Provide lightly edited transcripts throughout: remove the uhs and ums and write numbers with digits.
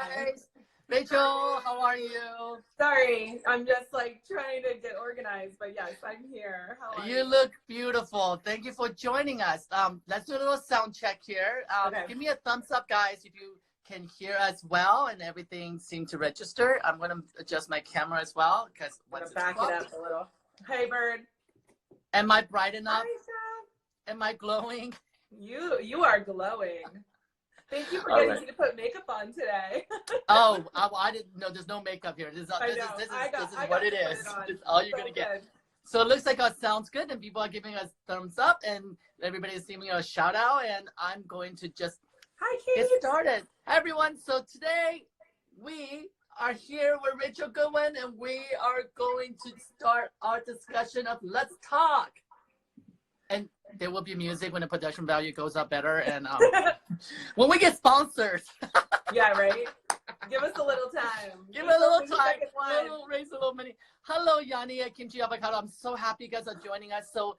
guys. Rachel, how are you? Sorry, I'm just like trying to get organized, but yes, I'm here. How are you? You look beautiful. Thank you for joining us. Let's do a little sound check here. Okay. Give me a thumbs up, guys, if you can hear us well and everything seemed to register. I'm going to adjust my camera as well because I'm once gonna it's back it up a little. Hey, Bird. Am I bright enough? Hi, Sam. Am I glowing? You are glowing. Thank you for All getting right. me to put makeup on today. Oh, I didn't know. There's no makeup here. This is I know. this is I got what to it put is. it on. This is all you're So gonna get. good. So it looks like it sounds good, and people are giving us thumbs up, and everybody is giving a shout out. And I'm going to just Hi, get Kate. started. Hi, everyone. So today we are here with Rachel Goodwin, and we are going to start our discussion of Let's Talk. And there will be music when the production value goes up better, and when we get sponsors. Yeah, right. Give us a little time. Give it a little time. Raise a little money. Hello, Yanni at Kimchi Avocado. I'm so happy you guys are joining us. So,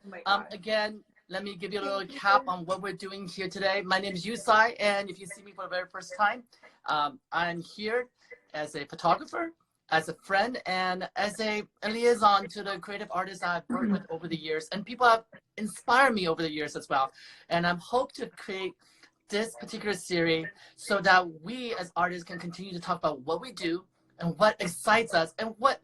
again, let me give you a little cap on what we're doing here today. My name is Yu Tsai, and if you see me for the very first time, I'm here as a photographer, as a friend, and as a liaison to the creative artists I've worked with over the years. And people have inspired me over the years as well. And I'm hope to create this particular series so that we as artists can continue to talk about what we do and what excites us and what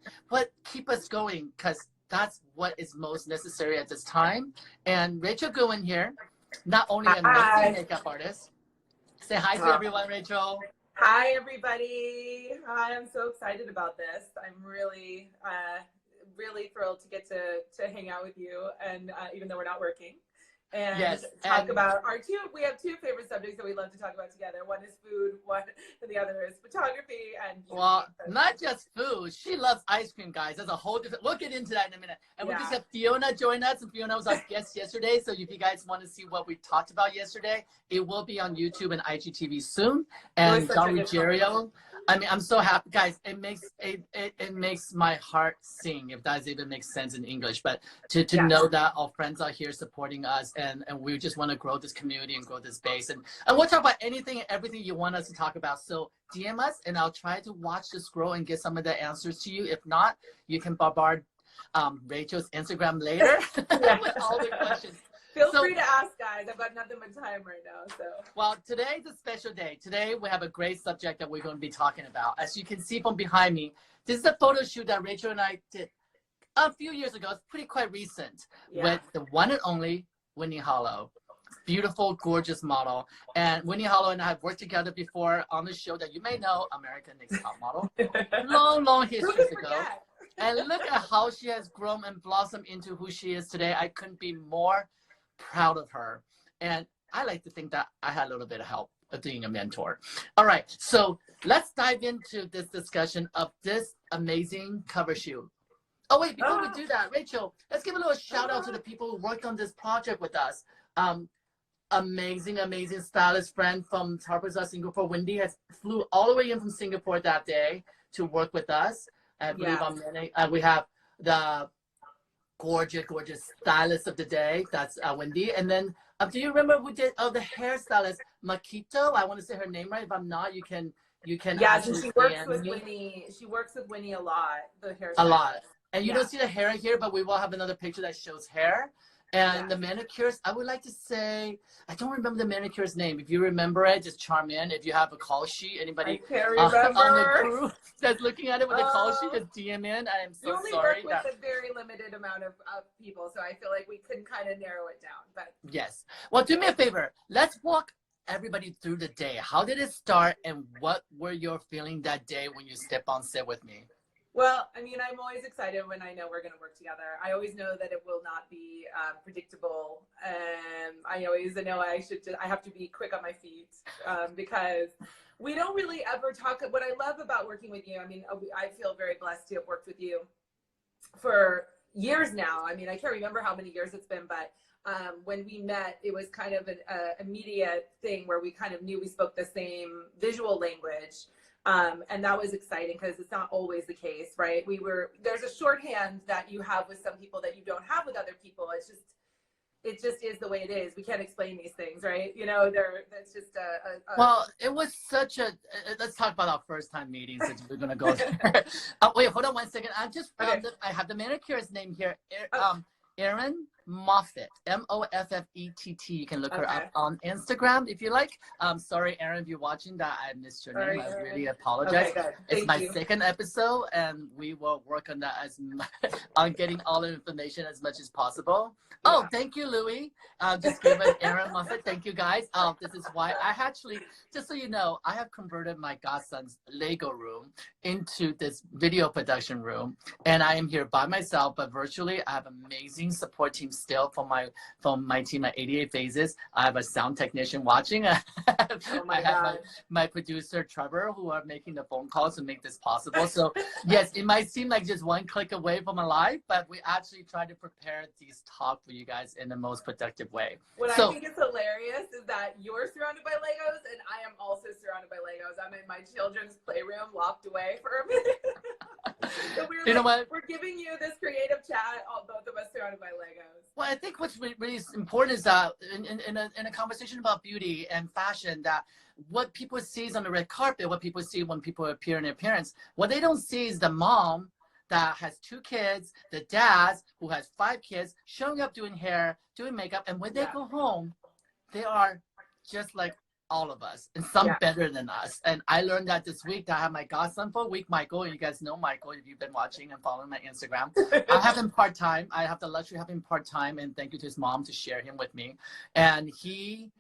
keep us going, because that's what is most necessary at this time. And Rachel Goodwin here, not only an amazing makeup artist. Say hi to everyone, Rachel. Hi, everybody. Hi, I'm so excited about this. I'm really, really thrilled to get to hang out with you, and even though we're not working. And talk about we have two favorite subjects that we love to talk about together. One is food, and the other is photography. And well, not just food. She loves ice cream, guys. That's a whole different, we'll get into that in a minute. And we just have Fiona join us, and Fiona was our guest yesterday. So if you guys want to see what we talked about yesterday, it will be on YouTube and IGTV soon. And John Ruggiero, I mean, I'm so happy, guys. It makes my heart sing, if that even makes sense in English. But to know that our friends are here supporting us, and we just want to grow this community and grow this base. And we'll talk about anything and everything you want us to talk about. So DM us, and I'll try to watch the scroll and get some of the answers to you. If not, you can bombard Rachel's Instagram later with all the questions. Feel free to ask, guys. I've got nothing but time right now. So, well, today's a special day. Today we have a great subject that we're going to be talking about. As you can see from behind me, this is a photo shoot that Rachel and I did a few years ago. It's quite recent with the one and only Winnieharlow. Beautiful, gorgeous model. And Winnieharlow and I have worked together before on the show that you may know, American Next Top Model. Long history ago. And look at how she has grown and blossomed into who she is today. I couldn't be more proud of her. And I like to think that I had a little bit of help of being a mentor. All right, so let's dive into this discussion of this amazing cover shoot. Oh wait, before we do that, Rachel, let's give a little shout out to the people who worked on this project with us. Amazing stylist friend from Harpers Bazaar Singapore, Winnie, has flew all the way in from Singapore that day to work with us. I believe we have the gorgeous stylist of the day, that's Winnie. And then do you remember who did the hairstylist, Makito? I want to say her name right. If I'm not, you can so she works with Winnie. She works with Winnie a lot, the hairstylist. A lot. And you don't see the hair here, but we will have another picture that shows hair. And the manicures, I would like to say, I don't remember the manicures name. If you remember it, just chime in. If you have a call sheet, anybody on the crew that's looking at it with a call sheet, just DM in. I am so sorry. You only work with a very limited amount of people, so I feel like we couldn't kind of narrow it down. But yes. Well, do me a favor. Let's walk everybody through the day. How did it start, and what were your feelings that day when you stepped on set with me? Well, I mean, I'm always excited when I know we're going to work together. I always know that it will not be predictable. I always know I have to be quick on my feet because we don't really ever talk. What I love about working with you, I mean, I feel very blessed to have worked with you for years now. I mean, I can't remember how many years it's been, but when we met, it was kind of an immediate thing where we kind of knew we spoke the same visual language. And that was exciting because it's not always the case, right? There's a shorthand that you have with some people that you don't have with other people. it just is the way it is. We can't explain these things, right? You know, that's just Well, it was such a. Let's talk about our first time meeting since we're gonna go there. Wait, hold on 1 second. I just found that I have the manicurist's name here. Erin Moffett, Moffett. You can look her up on Instagram if you like. Sorry, Erin, if you're watching that, I missed your name. I really apologize. Okay, it's my second episode, and we will work on that on getting all the information as much as possible. Yeah. Oh, thank you, Louie. Just give it Erin Moffett. Thank you, guys. This is why I actually, just so you know, I have converted my godson's Lego room into this video production room, and I am here by myself, but virtually I have amazing support team still from my team at 88 Phases. I have a sound technician watching. I have my producer Trevor, who are making the phone calls to make this possible. So yes, it might seem like just one click away from a live, but we actually try to prepare these talks for you guys in the most productive way. What I think is hilarious is that you're surrounded by Legos and I am also surrounded by Legos. I'm in my children's playroom, locked away for a minute. So you know what? We're giving you this creative chat, both of us surrounded by Legos. Well, I think what's really important is that in a conversation about beauty and fashion, that what people see on the red carpet, what people see when people appear in their appearance, what they don't see is the mom that has 2 kids, the dad who has 5 kids, showing up doing hair, doing makeup, and when they go home, they are just like all of us, and some better than us. And I learned that this week that I have my godson for a week, Michael, and you guys know Michael if you've been watching and following my Instagram. I have him part-time. I have the luxury of having him part-time, and thank you to his mom to share him with me. And he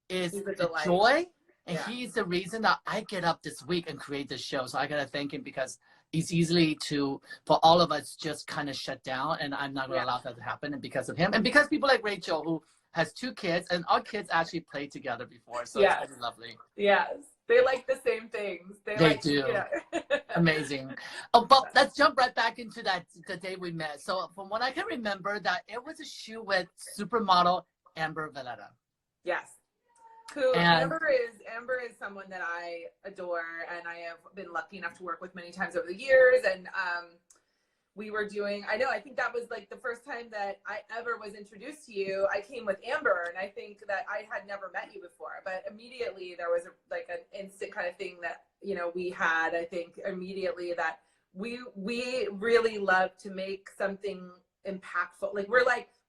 is the joy, and he's the reason that I get up this week and create this show. So I gotta thank him, because it's easily for all of us just kind of shut down, and I'm not gonna allow that to happen. And because of him, and because people like Rachel, who has 2 kids, and our kids actually played together before, so it's really lovely. Yes, they like the same things. They do. Amazing. Oh, but let's jump right back into the day we met. So from what I can remember, that it was a shoot with supermodel Amber Valletta. Yes. Amber is someone that I adore, and I have been lucky enough to work with many times over the years. And we were doing, I think that was like the first time that I ever was introduced to you. I came with Amber, and I think that I had never met you before, but immediately there was an instant kind of thing that, you know, we had, I think immediately, that we really love to make something impactful.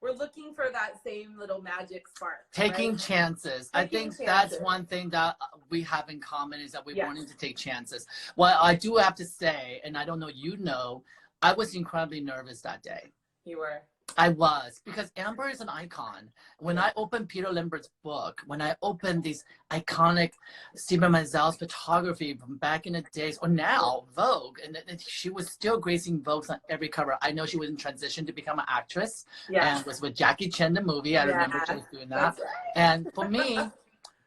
We're looking for that same little magic spark. Taking chances. I think that's one thing that we have in common, is that we're wanting to take chances. Well, I do have to say, and I don't know, I was incredibly nervous that day. You were? I was, because Amber is an icon. When I opened Peter Limbert's book, when I opened these iconic Stephen Meisel's photography from back in the days, or now Vogue, and she was still gracing Vogue on every cover. I know she was in transition to become an actress, and was with Jackie Chan the movie. I remember she was doing that. Right. And for me,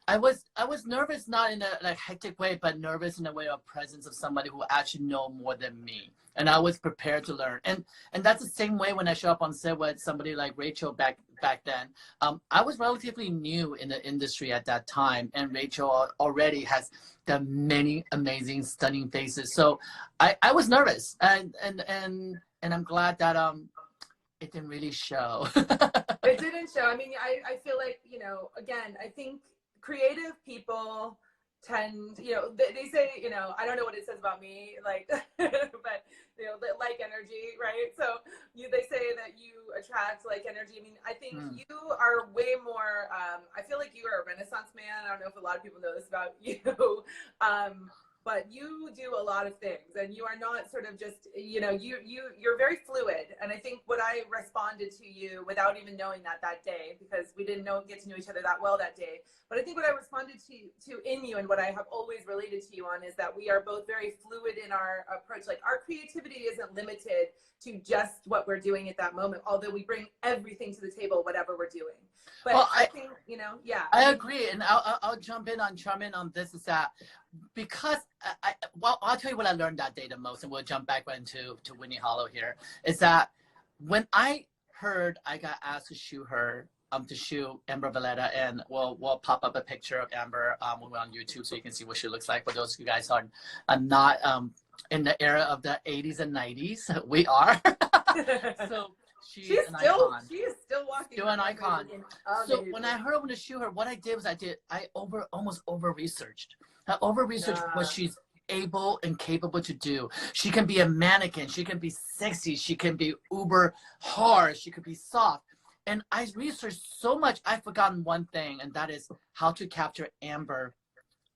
I was nervous, not in a hectic way, but nervous in a way of presence of somebody who actually know more than me. And I was prepared to learn. And that's the same way when I show up on set with somebody like Rachel back then. I was relatively new in the industry at that time, and Rachel already has the many amazing, stunning faces. So I was nervous, and I'm glad that it didn't really show. It didn't show. I mean, I feel like, you know, again, I think creative people tend, you know, they say, you know, I don't know what it says about me, like, but, you know, like energy, right? So they say that you attract like energy. I mean, I think you are way more, I feel like you are a Renaissance man. I don't know if a lot of people know this about you. But you do a lot of things, and you are not sort of just, you know, you're very fluid. And I think what I responded to you without even knowing that day, because we didn't get to know each other that well that day, but I think what I responded to in you, and what I have always related to you on, is that we are both very fluid in our approach. Like, our creativity isn't limited to just what we're doing at that moment, although we bring everything to the table, whatever we're doing. But well, I think, you know, I agree, and I'll chime in on this, is that because I'll tell you what I learned that day the most, and we'll jump back into Winnieharlow here, is that when I heard I got asked to shoot Amber Valletta, and we'll pop up a picture of Amber when we're on YouTube, so you can see what she looks like. For those of you guys who are not in the era of the 80s and 90s, we are. So She's an icon. She is still walking. Still an icon. So when I heard I want to shoot her, what I did was I almost over researched. I over researched what she's able and capable to do. She can be a mannequin. She can be sexy. She can be uber hard. She could be soft. And I researched so much, I've forgotten one thing, and that is how to capture Amber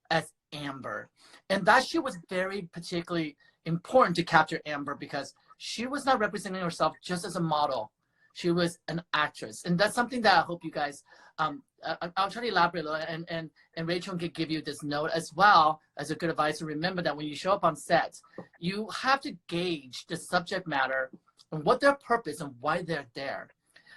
as Amber. And that she was very particularly important to capture Amber because she was not representing herself just as a model. She was an actress. And that's something that I hope you guys, I'll try to elaborate a little, and Rachel can give you this note as well as a good advice to remember that when you show up on set, you have to gauge the subject matter and what their purpose and why they're there.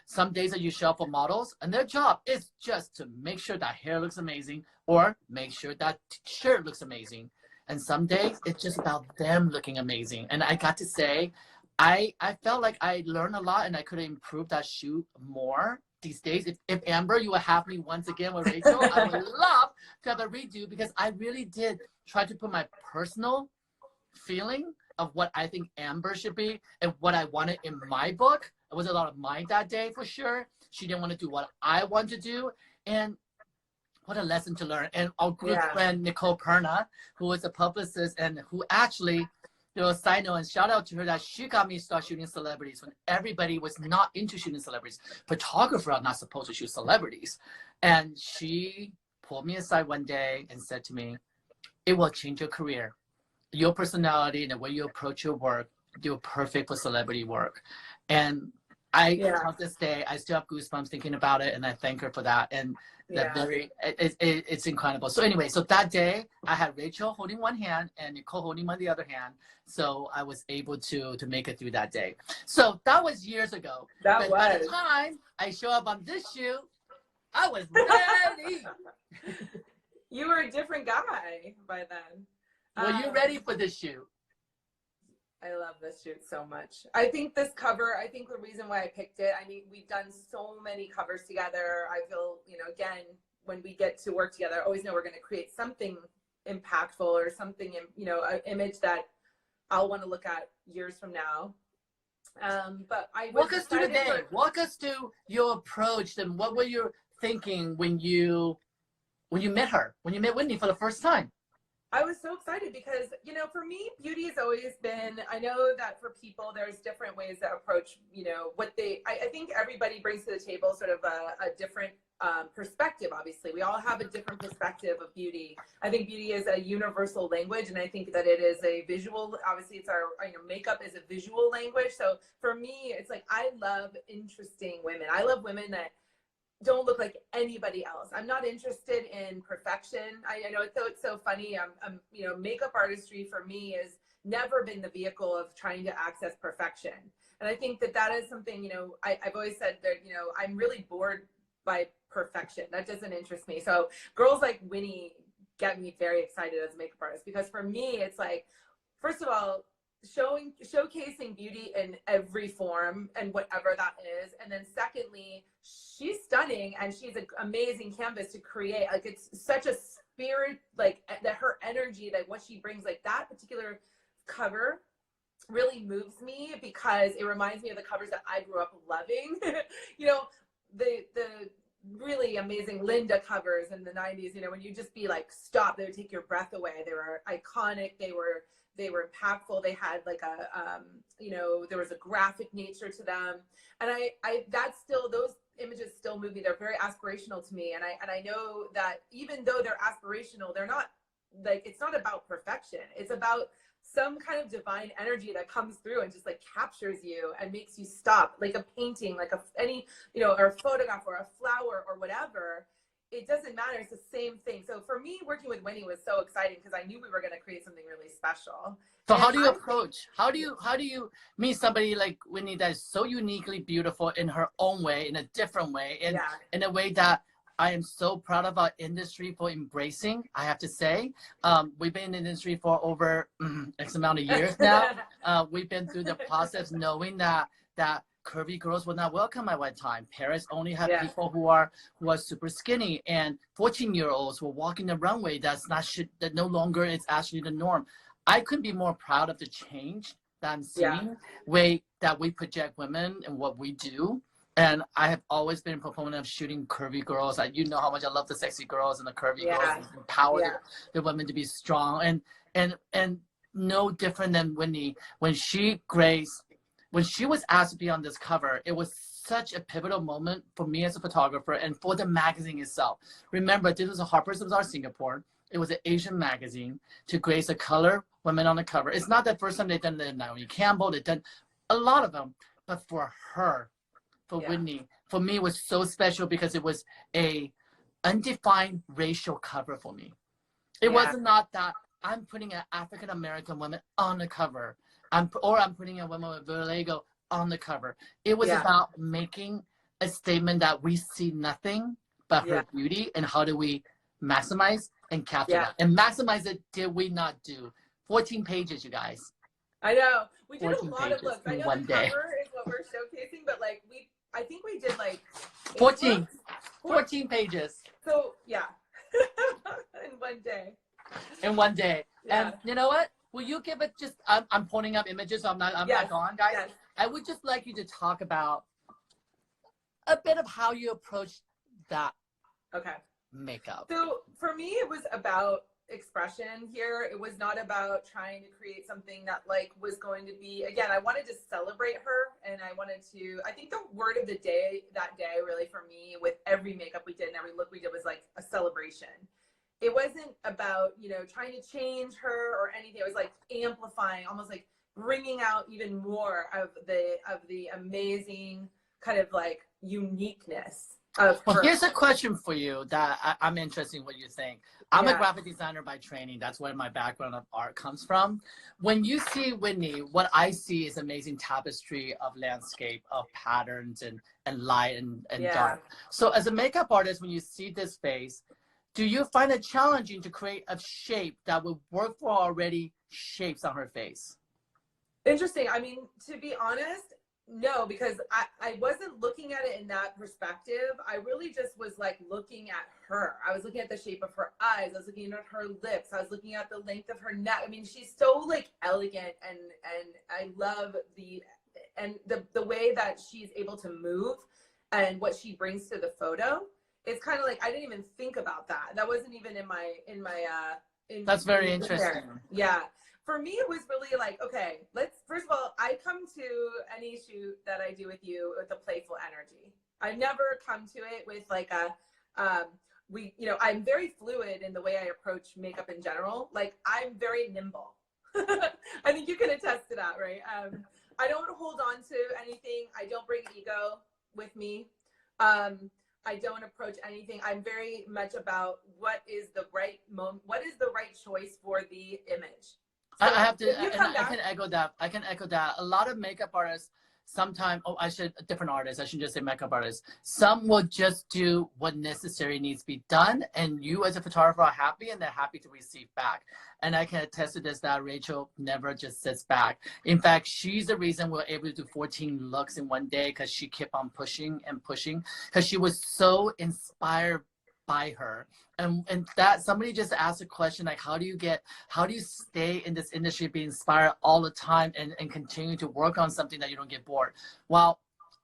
Some days that you show up for models and their job is just to make sure that hair looks amazing or make sure that shirt looks amazing. And some days it's just about them looking amazing. And I got to say, I felt like I learned a lot and I could improve that shoot more these days. If Amber, you would have me once again with Rachel, I would love to have a redo because I really did try to put my personal feeling of what I think Amber should be and what I wanted in my book. It was a lot of mine that day for sure. She didn't want to do what I want to do. And what a lesson to learn. And our good friend, Nicole Perna, who was a publicist and who actually, there was a side note and shout out to her that she got me to start shooting celebrities when everybody was not into shooting celebrities. Photographers are not supposed to shoot celebrities. And she pulled me aside one day and said to me, it will change your career. Your personality and the way you approach your work, you're perfect for celebrity work. And on this day, I still have goosebumps thinking about it, and I thank her for that. And that it's incredible. So anyway, so that day, I had Rachel holding one hand and Nicole holding the other hand. So I was able to make it through that day. So that was years ago. By the time I show up on this shoot, I was ready. You were a different guy by then. Were you ready for this shoot? I love this shoot so much. I think this cover, I think the reason why I picked it, I mean, we've done so many covers together. I feel, you know, again, when we get to work together, I always know we're going to create something impactful or something, you know, an image that I'll want to look at years from now. But I walk us through the day. Walk us through your approach and what were you thinking when you met her, when you met Winnie for the first time? I was so excited because, you know, for me, beauty has always been, I know that for people, there's different ways to approach, you know, what I think everybody brings to the table sort of a different perspective, obviously. We all have a different perspective of beauty. I think beauty is a universal language, and I think that it is a visual, obviously it's our, you know, makeup is a visual language. So for me, it's like, I love interesting women. I love women that don't look like anybody else. I'm not interested in perfection. I know it's so funny. I'm you know, makeup artistry for me has never been the vehicle of trying to access perfection. And I think that is something, you know, I've always said that, you know, I'm really bored by perfection. That doesn't interest me. So girls like Winnie get me very excited as a makeup artist because for me, it's like, first of all, showcasing beauty in every form and whatever that is, and then secondly, she's stunning and she's an amazing canvas to create. Like, it's such a spirit, like that her energy, like what she brings, like that particular cover really moves me because it reminds me of the covers that I grew up loving. You know, the really amazing Linda covers in the 90s, you know, when you just be like, stop, they would take your breath away. They were iconic. They were impactful. They had like a, you know, there was a graphic nature to them. And that's still, those images still move me. They're very aspirational to me. And I know that even though they're aspirational, they're not like, it's not about perfection. It's about some kind of divine energy that comes through and just like captures you and makes you stop, like a painting, like any, you know, or a photograph or a flower or whatever. It doesn't matter. It's the same thing. So for me, working with Winnie was so exciting because I knew we were going to create something really special. So how do you approach? How do you meet somebody like Winnie that is so uniquely beautiful in her own way, in a different way, and in a way that I am so proud of our industry for embracing, I have to say. We've been in the industry for over X amount of years now. We've been through the process knowing that curvy girls were not welcome at one time. Paris only had people who are super skinny, and 14-year-olds were walking the runway that no longer is actually the norm. I couldn't be more proud of the change that I'm seeing, way that we project women and what we do. And I have always been a proponent of shooting curvy girls. You know how much I love the sexy girls and the curvy girls, and empower the women to be strong. And no different than Winnie. When she was asked to be on this cover, it was such a pivotal moment for me as a photographer and for the magazine itself. Remember, this was a Harpers Bazaar Singapore. It was an Asian magazine to grace a color women on the cover. It's not the first time they've done Naomi Campbell. They've done a lot of them. But for her, for Winnie, for me, it was so special because it was a undefined racial cover for me. It wasn't not that I'm putting an African-American woman on the cover. I'm putting a woman with vitiligo on the cover. It was about making a statement that we see nothing but her beauty, and how do we maximize and capture that. And maximize it did we not do. 14 pages, you guys. I know. We did a lot of looks. I know one the cover is what we're showcasing, but like I think we did like 14 pages. So yeah. In one day. In one day. And you know what? Will you give it just, I'm pulling up images, so I'm not gone, guys. Yes. I would just like you to talk about a bit of how you approach that makeup. So for me, it was about expression here. It was not about trying to create something that like was going to be, again, I wanted to celebrate her, and I think the word of the day that day really for me with every makeup we did and every look we did was like a celebration. It wasn't about, trying to change her or anything. It was like amplifying, almost like bringing out even more of the amazing kind of like uniqueness of her. Well, here's a question for you that I'm interested in what you think. I'm a graphic designer by training. That's where my background of art comes from. When you see Winnie, what I see is amazing tapestry of landscape, of patterns and light and dark. So as a makeup artist, when you see this face, do you find it challenging to create a shape that would work for already shapes on her face? Interesting. I mean, to be honest, no, because I wasn't looking at it in that perspective. I really just was like looking at her. I was looking at the shape of her eyes. I was looking at her lips. I was looking at the length of her neck. I mean, she's so like elegant, and I love the way that she's able to move and what she brings to the photo. It's kind of like I didn't even think about that. That wasn't even in my That's very interesting. Yeah. For me, it was really like, okay, first of all, I come to any shoot that I do with you with a playful energy. I never come to it with like I'm very fluid in the way I approach makeup in general. Like I'm very nimble. I think you can attest to that, right? I don't hold on to anything. I don't bring ego with me. I don't approach anything. I'm very much about what is the right moment, what is the right choice for the image. So I can echo that. A lot of makeup artists sometimes, different artists, I shouldn't just say makeup artists. Some will just do what necessary needs to be done, and you as a photographer are happy, and they're happy to receive back. And I can attest to this, that Rachel never just sits back. In fact, she's the reason we're able to do 14 looks in one day, because she kept on pushing and pushing, because she was so inspired by her. And that somebody just asked a question like, how do you stay in this industry, be inspired all the time, and continue to work on something that you don't get bored? Well,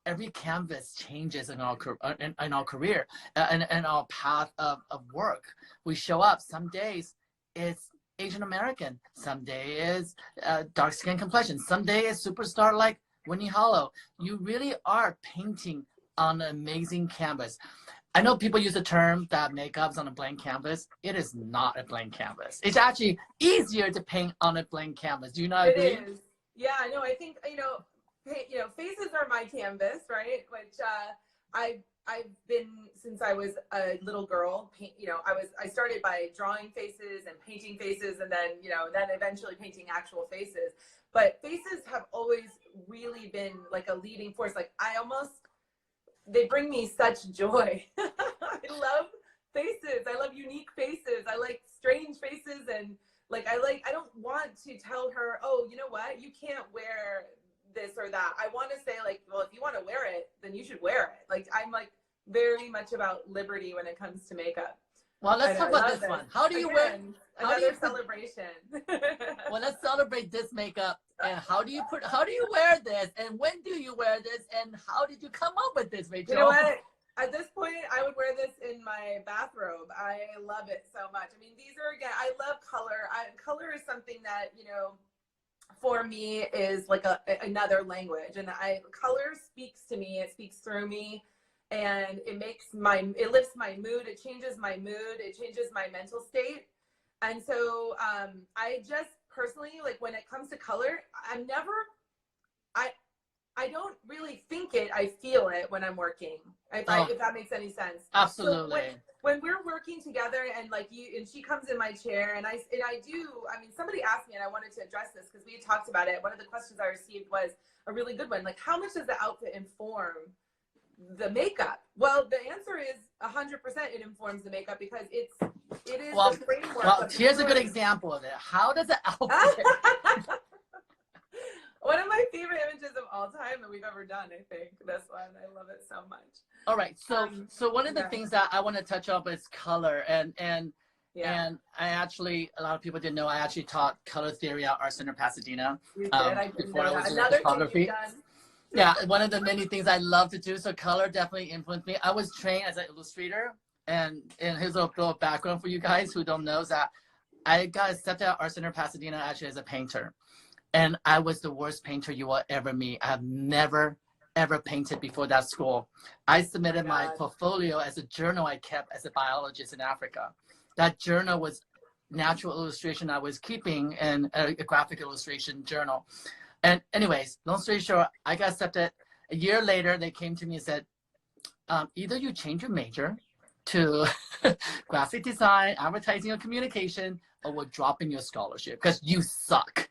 every canvas changes in our career and our path of work. We show up. Some days it's Asian American, some day is dark skin complexion, some day is superstar like Winnieharlow. You really are painting on an amazing canvas. I know people use the term that makeup's on a blank canvas. It is not a blank canvas. It's actually easier to paint on a blank canvas. Do you not agree? It is. Yeah, no, I think, faces are my canvas, right? Which I've been since I was a little girl. I started by drawing faces and painting faces, and then eventually painting actual faces. But faces have always really been like a leading force. Like they bring me such joy. I love faces. I love unique faces. I like strange faces, and I don't want to tell her, oh, you know what, you can't wear this or that. I want to say like, well, if you want to wear it, then you should wear it. Like I'm like very much about liberty when it comes to makeup. Well, let's talk about this one. How do you wear? Another celebration. Well, let's celebrate this makeup. And how do you wear this? And when do you wear this? And how did you come up with this, Rachel? You know what? At this point, I would wear this in my bathrobe. I love it so much. I mean, these are, again, I love color. Color is something that, you know, for me is like another language. And color speaks to me. It speaks through me. And it lifts my mood. It changes my mood. It changes my mental state. And so I just personally, like when it comes to color, I don't really think it, I feel it when I'm working, if that makes any sense. Absolutely. So when we're working together and like she comes in my chair and I mean, somebody asked me and I wanted to address this because we had talked about it. One of the questions I received was a really good one. Like, how much does the outfit inform the makeup? Well, the answer is 100% it informs the makeup because it is the framework. Well, here's a good example of it. How does the outfit... One of my favorite images of all time that we've ever done, I think. This one. I love it so much. All right. So one of the things that I want to touch on is color. And I actually, a lot of people didn't know, I actually taught color theory at Art Center Pasadena. You did? I didn't know that. Another photography. Yeah, one of the many things I love to do. So color definitely influenced me. I was trained as an illustrator. And here's a little background for you guys who don't know is that I got accepted at Art Center Pasadena actually as a painter. And I was the worst painter you will ever meet. I have never, ever painted before that school. I submitted my portfolio as a journal I kept as a biologist in Africa. That journal was natural illustration I was keeping in a graphic illustration journal. And anyways, long story short, I got accepted. A year later, they came to me and said, either you change your major to graphic design, advertising, or communication, or we're dropping your scholarship because you suck.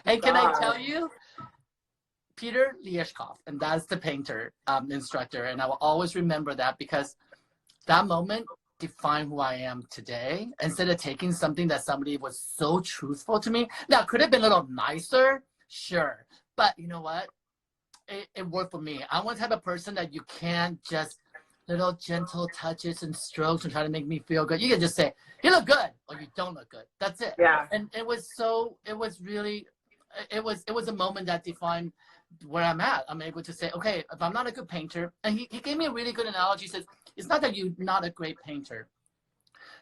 And can I tell you, Peter Lieshkoff, and that's the painter instructor, and I will always remember that because that moment defined who I am today. Instead of taking something that somebody was so truthful to me, now could have been a little nicer, sure, but you know what? It worked for me. I'm one type of person that you can't just little gentle touches and strokes and try to make me feel good. You can just say, you look good, or you don't look good. That's it. Yeah. And it was a moment that defined where I'm at. I'm able to say, okay, if I'm not a good painter, and he gave me a really good analogy. He says, it's not that you're not a great painter.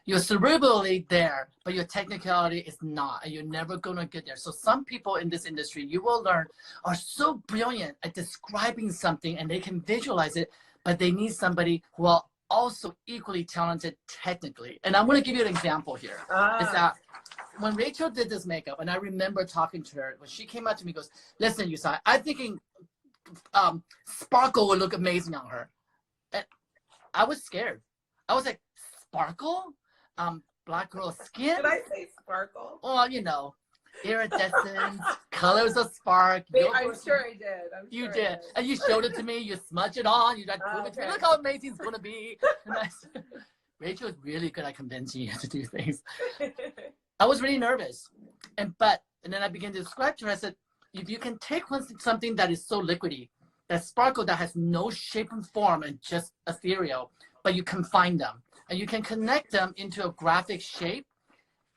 You're cerebrally there, but your technicality is not, and you're never going to get there. So some people in this industry, you will learn, are so brilliant at describing something, and they can visualize it, but they need somebody who are also equally talented technically. And I'm going to give you an example here. Is that when Rachel did this makeup, and I remember talking to her, when she came out to me, goes, listen, Yu Tsai, I'm thinking sparkle would look amazing on her. And I was scared. I was like, sparkle? Black girl skin? Did I say sparkle? Well, you know, iridescence, colors of spark. I'm sure I did. You did. And you showed it to me. You smudged it on. You prove it to me. Look how amazing it's going to be. And Rachel is really good at convincing you to do things. I was really nervous. And then I began to describe to her. I said, if you can take something that is so liquidy, that sparkle, that has no shape and form and just ethereal, but you confine them and you can connect them into a graphic shape.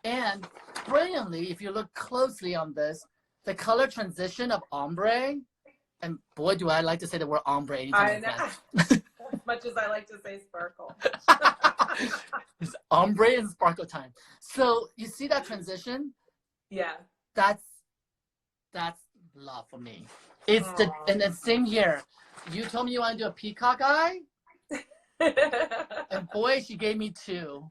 And brilliantly, if you look closely on this, the color transition of ombre, and boy, do I like to say the word ombre anytime. I know. As much as I like to say sparkle. It's ombre and sparkle time. So you see that transition? Yeah. That's love for me. It's and then same here. You told me you want to do a peacock eye? And boy, she gave me two.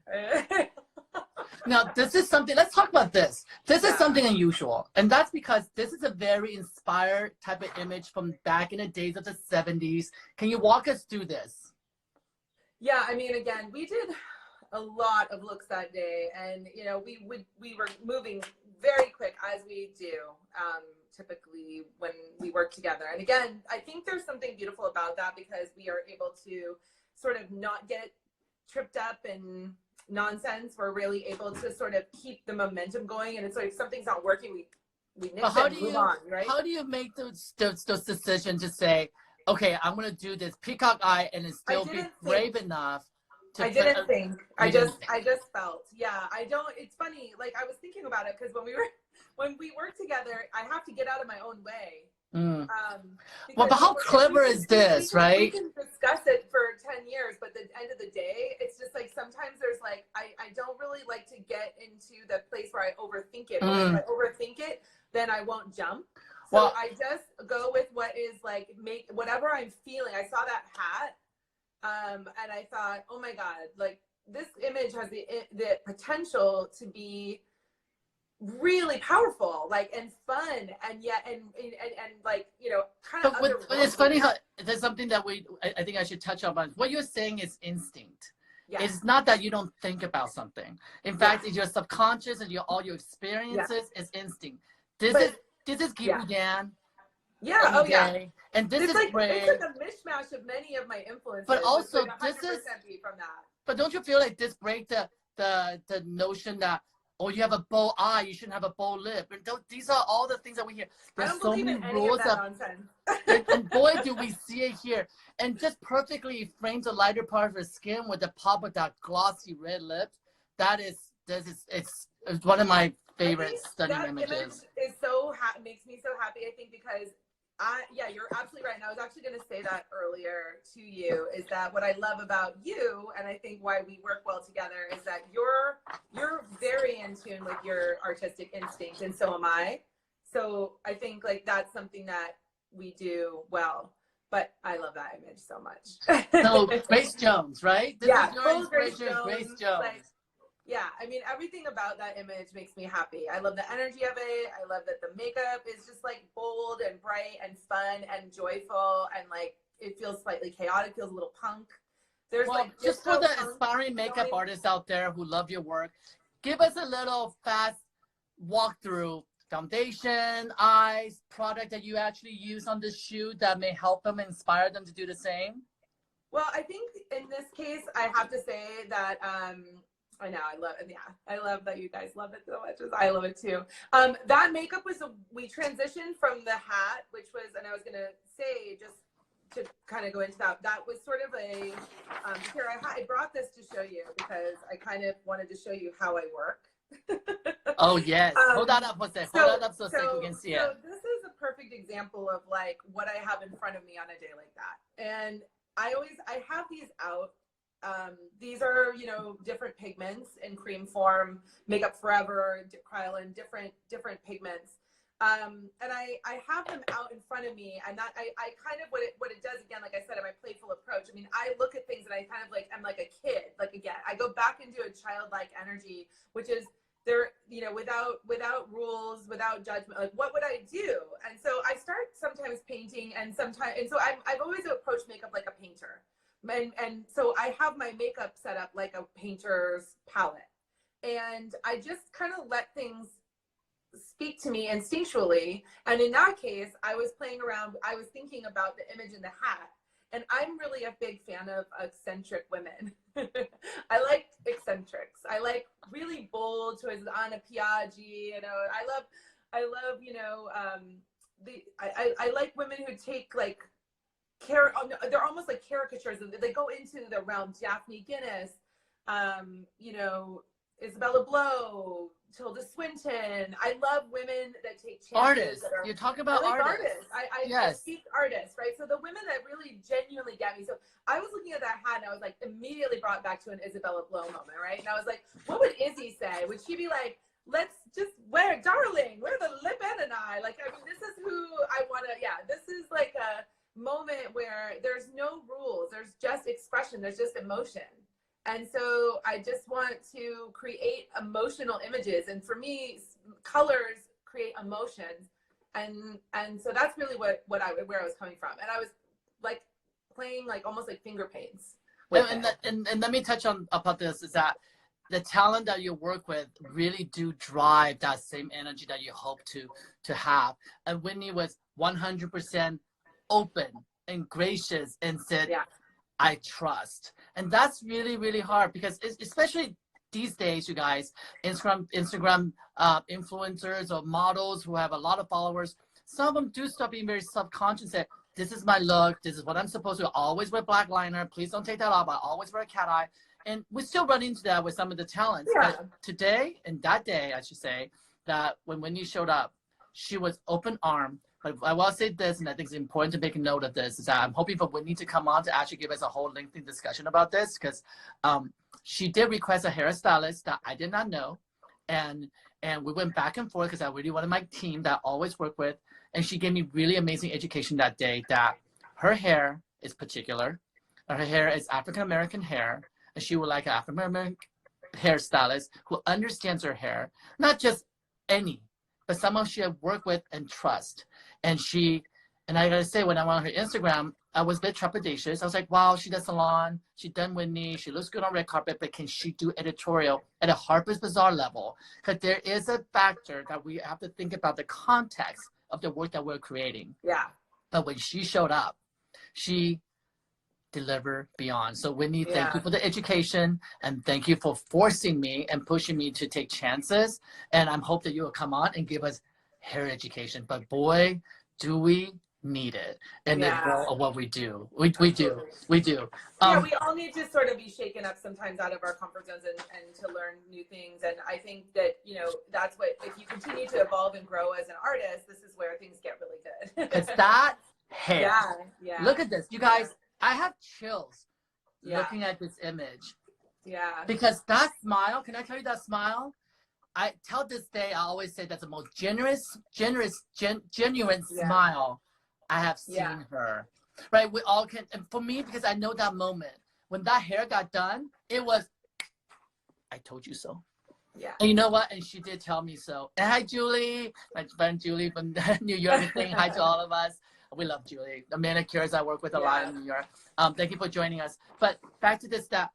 Now, this is something, let's talk about this. This is something unusual. And that's because this is a very inspired type of image from back in the days of the 70s. Can you walk us through this? Yeah, I mean, again, we did a lot of looks that day. And, you know, we were moving very quick as we do typically when we work together. And again, I think there's something beautiful about that because we are able to sort of not get tripped up and nonsense. We're really able to sort of keep the momentum going, and it's like if something's not working, we nip it and move on, right? How do you make those decisions to say, okay, I'm gonna do this peacock eye and then still be brave enough I didn't think. I just felt. Yeah, it's funny. Like I was thinking about it because when we work together, I have to get out of my own way. Well, but how clever is this, right? We can discuss it for 10 years, but at the end of the day, it's just like sometimes there's like, I don't really like to get into the place where I overthink it. Because if I overthink it, then I won't jump. So well, I just go with what is like, whatever I'm feeling. I saw that hat and I thought, oh my God, like this image has the potential to be really powerful, like, and fun, and yet and like, you know, kind of but it's funny how there's something that I think I should touch on. What you're saying is instinct. Yeah. It's not that you don't think about something. In fact, it's your subconscious and all your experiences is instinct. This is Gibran. Yeah. Oh yeah. And this is like great. It's like a mishmash of many of my influences. But also like this is from that. But don't you feel like this breaks the notion that, oh, you have a bold eye, you shouldn't have a bold lip? And these are all the things that we hear. There's so many rules of nonsense. and boy, do we see it here. And just perfectly frames the lighter part of her skin with the pop of that glossy red lips. It's one of my favorite stunning images. Image is makes me so happy. I think because you're absolutely right. And I was actually going to say that earlier to you, is that what I love about you, and I think why we work well together, is that you're very in tune with your artistic instinct, and so am I. So I think like that's something that we do well. But I love that image so much. So Grace Jones, right? This is your inspiration, Grace Jones. Like, yeah, I mean, everything about that image makes me happy. I love the energy of it. I love that the makeup is just like bold and bright and fun and joyful, and like it feels slightly chaotic, feels a little punk. There's just for the aspiring makeup artists out there who love your work, give us a little fast walkthrough. Foundation, eyes, product that you actually use on the shoot that may help them, inspire them to do the same. Well, I think in this case, I have to say that I know I love that you guys love it so much as I love it too. That makeup we transitioned from the hat, which was, and I was gonna say, just to kind of go into that was sort of a here I brought this to show you because I kind of wanted to show you how I work. Oh yes, hold that up one second. Hold that up so we can see it. So this is a perfect example of like what I have in front of me on a day like that, and I have these out. These are, you know, different pigments in cream form, Makeup Forever, Kryolan, different pigments. And I have them out in front of me, and that I kind of what it does, again, like I said, in my playful approach. I mean, I look at things and I kind of like, I'm like a kid. Like, again, I go back into a childlike energy, which is there, you know, without rules, without judgment. Like, what would I do? And so I start sometimes painting, and so I've always approached makeup like a painter. And so I have my makeup set up like a painter's palette, and I just kind of let things speak to me instinctually. And in that case, I was playing around. I was thinking about the image in the hat, and I'm really a big fan of eccentric women. I like eccentrics. I like really bold choices. Anna Piaggi, you know. I love, you know, I like women who take like they're almost like caricatures. They go into the realm. Daphne Guinness, you know, Isabella Blow, Tilda Swinton. I love women that take chances. Artists. You talk about artists. I speak artists, right? So the women that really genuinely get me. So I was looking at that hat and I was like immediately brought back to an Isabella Blow moment, right? And I was like, what would Izzy say? Would she be like, let's just wear the lip and an eye? Like, I mean, this is who I want to, this is like a moment where there's no rules, there's just expression, there's just emotion. And so I just want to create emotional images, and for me, colors create emotions, and so that's really where I was coming from. And I was like playing like almost like finger paints. And let me touch on about this, is that the talent that you work with really do drive that same energy that you hope to have. And Winnie was 100% open and gracious and said, I trust. And that's really, really hard, because especially these days, you guys, Instagram influencers or models who have a lot of followers, some of them do start being very subconscious that this is my look, this is what I'm supposed to always wear black liner, please don't take that off, I always wear a cat eye. and we still run into that with some of the talents. Yeah. But today, and that day, I should say, that when Winnie showed up, she was open armed. But I will say this, and I think it's important to make a note of this, is that I'm hoping for Winnie to come on to actually give us a whole lengthy discussion about this, because she did request a hairstylist that I did not know. And we went back and forth because I really wanted my team that I always work with. And she gave me really amazing education that day that her hair is particular. Her hair is African-American hair. And she would like an African-American hairstylist who understands her hair. Not just any, but someone she had worked with and trust. And I gotta say, when I went on her Instagram, I was a bit trepidatious. I was like, wow, she does salon, she done Winnie, she looks good on red carpet, but can she do editorial at a Harpers Bazaar level? Because there is a factor that we have to think about the context of the work that we're creating. Yeah. But when she showed up, she delivered beyond. So Winnie, thank you for the education, and thank you for forcing me and pushing me to take chances. And I'm hope that you will come on and give us hair education. But boy, do we need it in the role of what we do. We do. Yeah, we all need to sort of be shaken up sometimes out of our comfort zones and to learn new things. And I think that, you know, that's what, if you continue to evolve and grow as an artist, this is where things get really good. It's that hair. Yeah. Look at this. You guys, I have chills looking at this image. Yeah. Because that smile, can I tell you that smile? I till this day, I always say that's the most genuine smile I have seen her. Right? We all can, and for me, because I know that moment when that hair got done, it was, I told you so. Yeah. And you know what? And she did tell me so. And hi, Julie, my friend Julie from New York, saying hi to all of us. We love Julie. The manicures I work with a lot in New York. Thank you for joining us. But back to this, that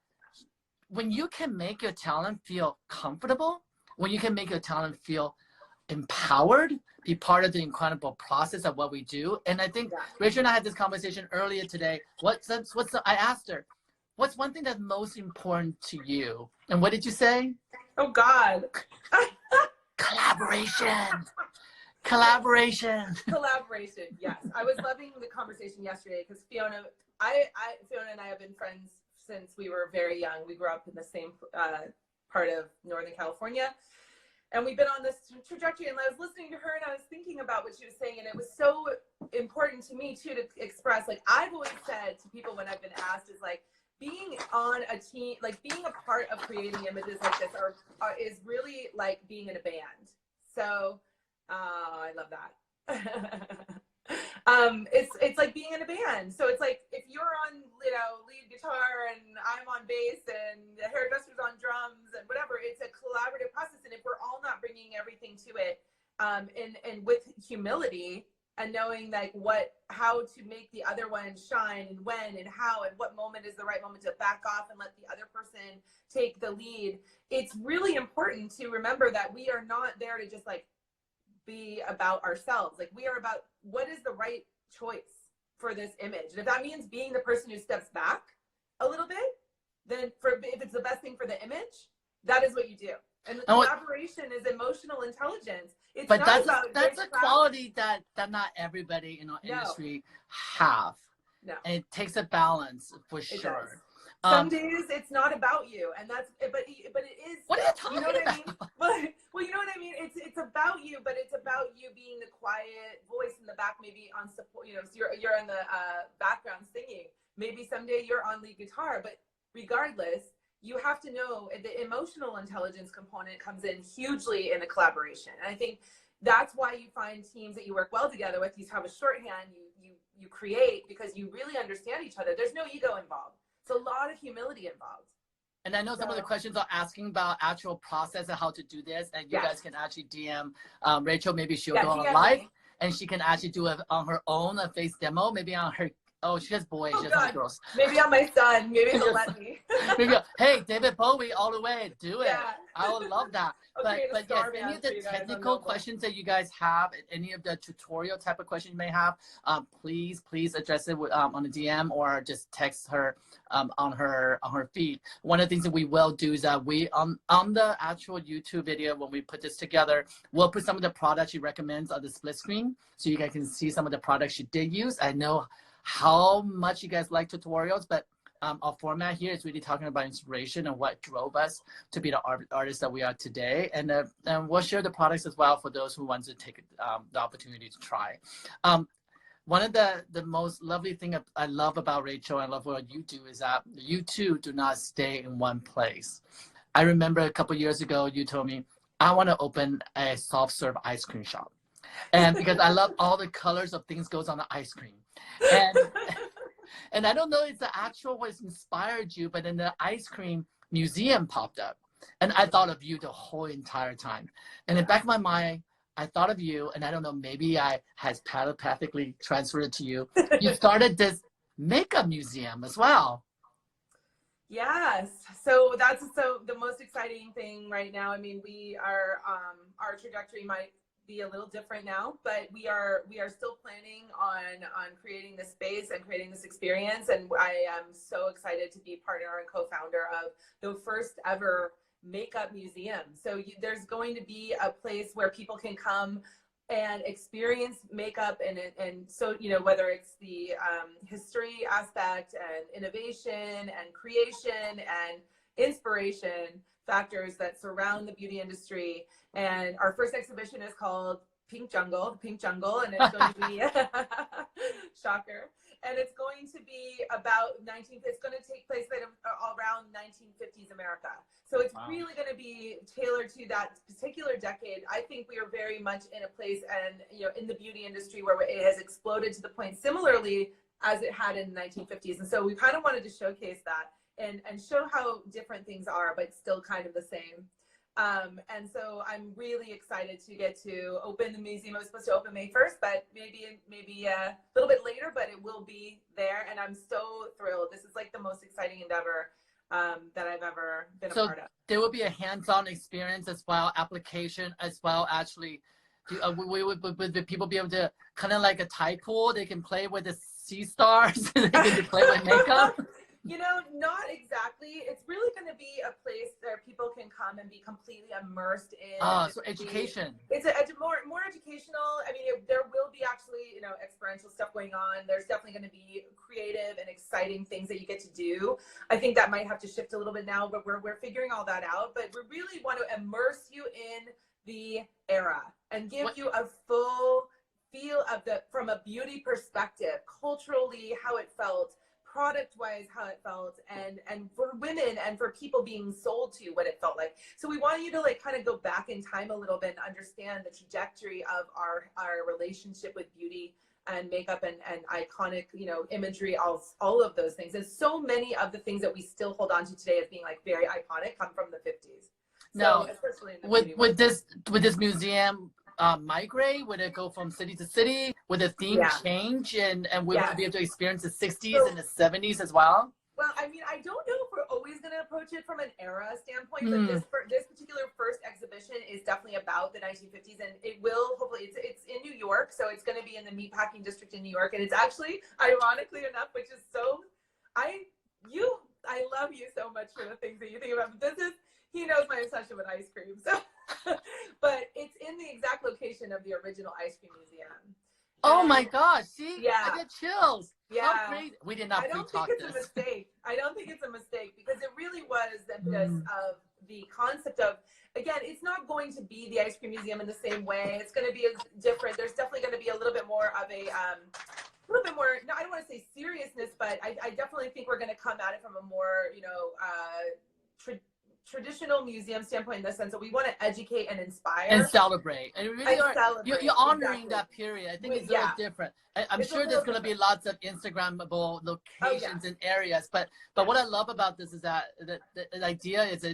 when you can make your talent feel comfortable, when you can make your talent feel empowered, be part of the incredible process of what we do. And I think Rachel and I had this conversation earlier today. I asked her, what's one thing that's most important to you? And what did you say? Oh God. Collaboration. Yes. I was loving the conversation yesterday because Fiona and I have been friends since we were very young. We grew up in the same part of Northern California. And we've been on this trajectory, and I was listening to her and I was thinking about what she was saying, and it was so important to me too to express, like I've always said to people when I've been asked, is like being on a team, like being a part of creating images like this is really like being in a band. So I love that. It's like being in a band. So it's like if you're on, you know, lead guitar and I'm on bass and the hairdresser's on drums and whatever, it's a collaborative process. And if we're all not bringing everything to it, and with humility and knowing like how to make the other one shine and when and how and what moment is the right moment to back off and let the other person take the lead, it's really important to remember that we are not there to just like be about ourselves. Like we are about what is the right choice for this image. And if that means being the person who steps back a little bit, then if it's the best thing for the image, that is what you do. And the collaboration is emotional intelligence. It's but not that's a quality that not everybody in our industry have. No. And it takes a balance for sure. Some days it's not about you, and that's but it is. What are you talking about? I mean? Well, you know what I mean. It's about you, but it's about you being the quiet voice in the back, maybe on support. You know, so you're in the background singing. Maybe someday you're on lead guitar, but regardless, you have to know the emotional intelligence component comes in hugely in the collaboration, and I think that's why you find teams that you work well together with. You have a shorthand. You create because you really understand each other. There's no ego involved. It's a lot of humility involved. And I know some of the questions are asking about actual process and how to do this. And you guys can actually DM Rachel. Maybe she'll go on live and she can actually do it on her own, a face demo, maybe on her. Oh, she has boys, she has girls. Maybe on my son. Maybe he'll let me. Hey, David Bowie, all the way. Do it. Yeah. I would love that. But yes, any of the technical questions that you guys have, any of the tutorial type of questions you may have, please address it on the DM or just text her on her feed. One of the things that we will do is that we on the actual YouTube video, when we put this together, we'll put some of the products she recommends on the split screen so you guys can see some of the products she did use. I know how much you guys like tutorials, but our format here is really talking about inspiration and what drove us to be the artists that we are today. And we'll share the products as well for those who want to take the opportunity to try. One of the most lovely thing I love about Rachel, and I love what you do, is that you two do not stay in one place. I remember a couple years ago, you told me, I want to open a soft serve ice cream shop. And because I love all the colors of things goes on the ice cream. And I don't know if the actual what inspired you, but then the ice cream museum popped up. And I thought of you the whole entire time. And in the back of my mind, I thought of you, and I don't know, maybe I has telepathically transferred it to you. You started this makeup museum as well. Yes. So that's the most exciting thing right now. I mean, we are, our trajectory might be a little different now, but we are still planning on creating this space and creating this experience. And I am so excited to be partner and co-founder of the first ever makeup museum. So there's going to be a place where people can come and experience makeup, and so, you know, whether it's the history aspect and innovation and creation and inspiration factors that surround the beauty industry. And our first exhibition is called the Pink Jungle, and it's going to be shocker. And it's going to be about it's going to take place around 1950s America. So it's really going to be tailored to that particular decade. I think we are very much in a place, and you know, in the beauty industry where it has exploded to the point similarly as it had in the 1950s. And so we kind of wanted to showcase that and show how different things are, but still kind of the same. And so I'm really excited to get to open the museum. It was supposed to open May 1st, but maybe a little bit later, but it will be there. And I'm so thrilled. This is like the most exciting endeavor that I've ever been a part of. There will be a hands-on experience as well, application as well. Actually, would the people be able to, kind of like a tide pool, they can play with the sea stars, they can play with makeup? You know, not exactly. It's really going to be a place where people can come and be completely immersed in. So education. It's more educational. I mean, there will be actually, you know, experiential stuff going on. There's definitely going to be creative and exciting things that you get to do. I think that might have to shift a little bit now, but we're figuring all that out. But we really want to immerse you in the era and give you a full feel of from a beauty perspective, culturally, how it felt, product-wise, how it felt, and for women and for people being sold to what it felt like. So we want you to like kind of go back in time a little bit and understand the trajectory of our relationship with beauty and makeup and iconic, you know, imagery, all of those things. And so many of the things that we still hold on to today as being like very iconic come from the 50s. Now, so especially in the with this museum, migrate? Would it go from city to city? Would the theme change, and we would be able to experience the 60s and the 70s as well? Well, I mean, I don't know if we're always going to approach it from an era standpoint, but this particular first exhibition is definitely about the 1950s, and it will hopefully, it's in New York, so it's going to be in the Meatpacking District in New York, and it's actually, ironically enough, which is so, I love you so much for the things that you think about, but he knows my obsession with ice cream, so. But it's in the exact location of the original ice cream museum. Oh my gosh! See, yeah, I get chills. Yeah, how great. We did not. I don't think it's a mistake. I don't think it's a mistake because it really was the impetus of the concept of. Again, it's not going to be the ice cream museum in the same way. It's going to be different. There's definitely going to be a little bit more of a. little bit more, no, I don't want to say seriousness, but I definitely think we're going to come at it from a more, you know, traditional museum standpoint in the sense that we want to educate and inspire and celebrate, and really you're honoring that period. I think it's a little different. I'm sure there's going to be lots of Instagrammable locations and areas, but what I love about this is that the idea is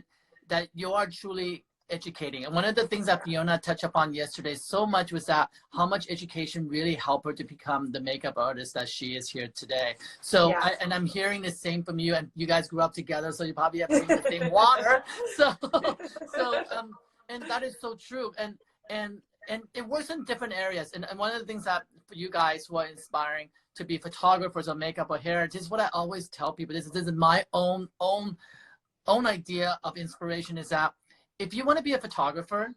that you are truly educating. And one of the things that Fiona touched upon yesterday so much was that how much education really helped her to become the makeup artist that she is here today. So, and I'm hearing the same from you, and you guys grew up together, so you probably have seen the same water. So, and that is so true. And it works in different areas. And one of the things that for you guys who are inspiring to be photographers or makeup or hair, this is what I always tell people. This is my own idea of inspiration is that if you want to be a photographer,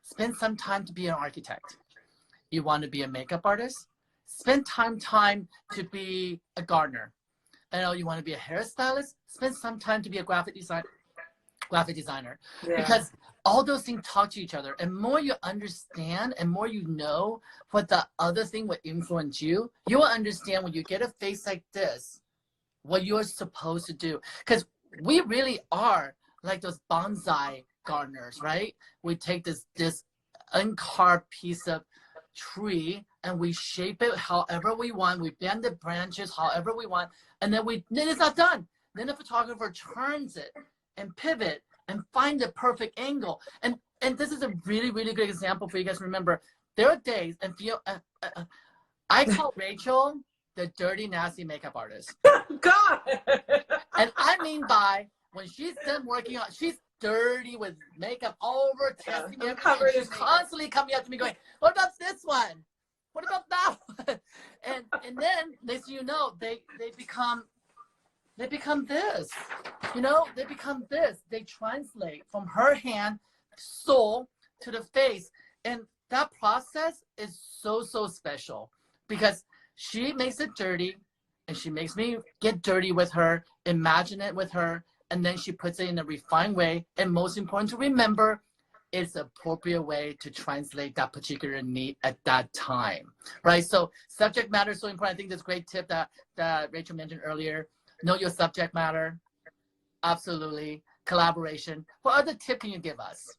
spend some time to be an architect. You want to be a makeup artist, spend time to be a gardener. and you want to be a hairstylist, spend some time to be a graphic designer. Yeah. Because all those things talk to each other. And more you understand and more you know what the other thing would influence you, you will understand when you get a face like this, what you're supposed to do. Because we really are like those bonsai gardeners, right? We take this uncarved piece of tree and we shape it however we want. We bend the branches however we want. And then it's not done. Then the photographer turns it and pivot and find the perfect angle. And this is a really, really good example for you guys to remember. There are days, and I call Rachel the dirty, nasty makeup artist. God! And I mean by when she's done working on, she's dirty with makeup all over, testing everything. She's constantly coming up to me going, what about this one? What about that one? And then, next thing you know, they become this, they become this. They translate from her hand, soul, to the face. And that process is so, so special because she makes it dirty and she makes me get dirty with her, imagine it with her, and then she puts it in a refined way. And most important to remember, it's the appropriate way to translate that particular need at that time, right? So subject matter is so important. I think this great tip that Rachel mentioned earlier. Know your subject matter. Absolutely. Collaboration. What other tip can you give us?